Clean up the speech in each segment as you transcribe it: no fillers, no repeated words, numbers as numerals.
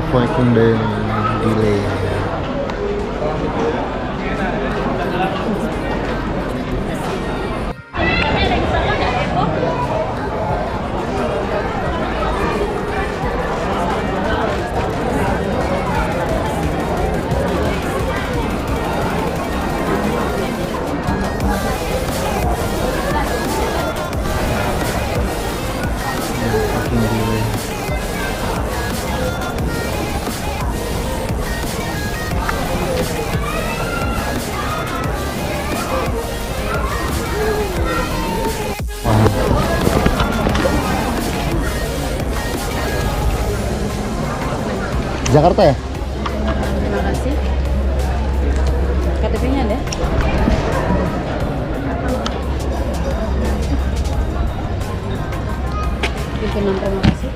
Assalamualaikum deh, delay. Jakarta ya? Terima kasih. KTP-nya ada? Bikin 6, terima kasih.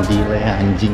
Delay anjing.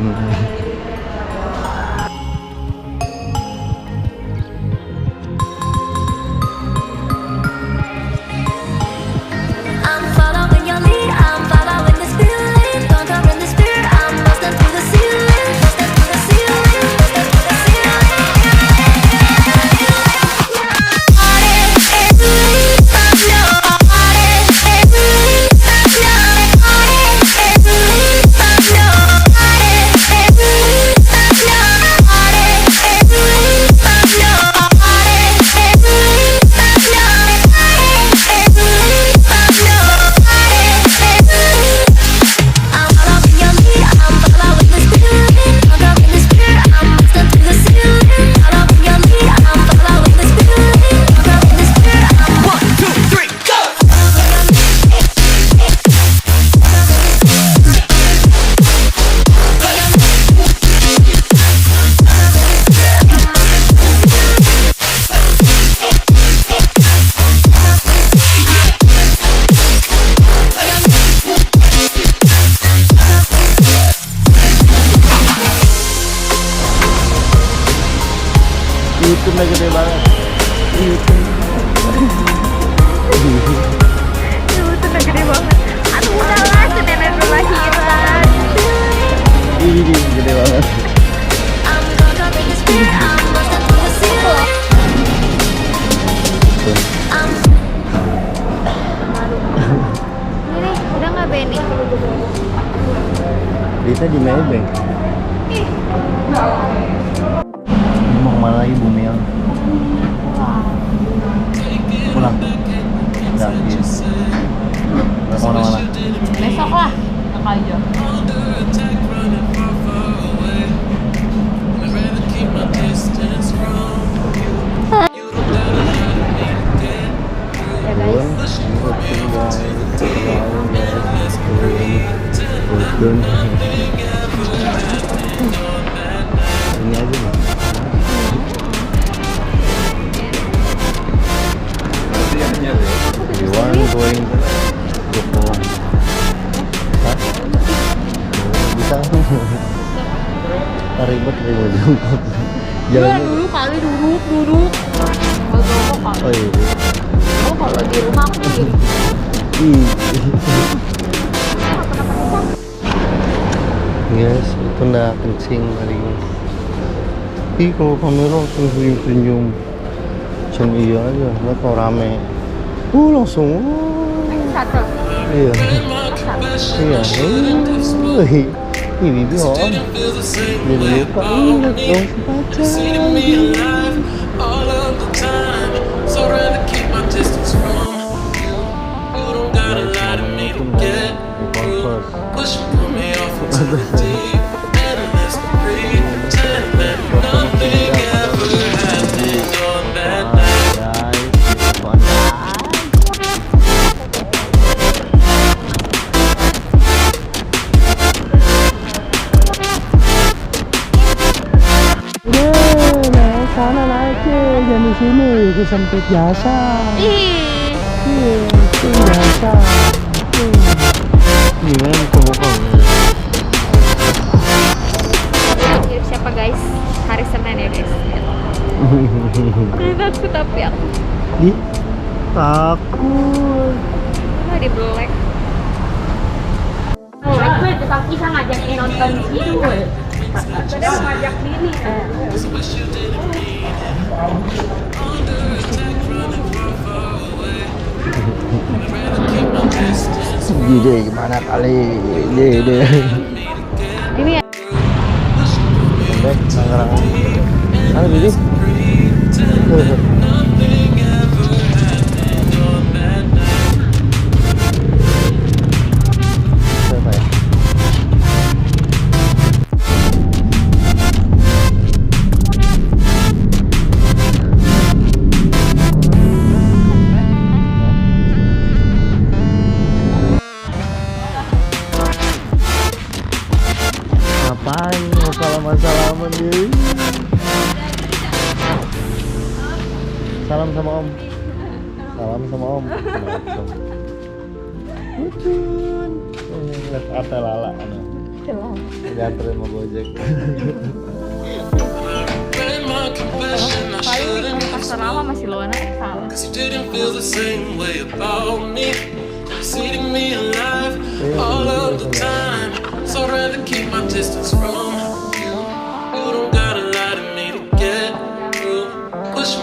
Utun udah gede banget. Utun udah gede banget. Aduh udahlah, nenek belum lahiran. Ini gede banget. Ini udah nggak Benny? Kita di Maybank. Mau kemana lagi Bu Mel? Pulang? Enggak, iya. Nggak kemana-mana? Besok lah, enak aja. Ini aja nih. Everyone going to pulang. Hah? Bisa? Ribet jemput. Iya dulu kali duduk. Oh iya. Oh kalau di rumah aku sendiri. Guys, itu udah kencing tadi. Ih, kalau kamera langsung senyum-senyum. Cuma iya aja, nggak tau rame. Langsung. Satu. Iya. Iya. Ih, bibi on. Bibi lupa. Ingat dong pacar. Sana naik jangan di sini, itu sempit biasa. Iya, itu biasa. Gimana kebokong? Mirip siapa guys? Hari Senin ya guys. Takut tapi aku. Ih, takut. di Black. Gue tukang kisah ngajakin nonton di situ. Dia mau ngajak Nini. Gede gimana kali gede. Ini ya. Sampai Tangerang. Mana Bibi? Siapa ya? Ngapain mau salaman diri? Salam sama om. Salam sama om. Utun. Lihat apa lala ana. Dianterin sama Gojek. Paling pasar lama masih Luana salah. Seeing me alive all of the time, so I'd rather keep my distance from you. You don't gotta lie to me to get through. Push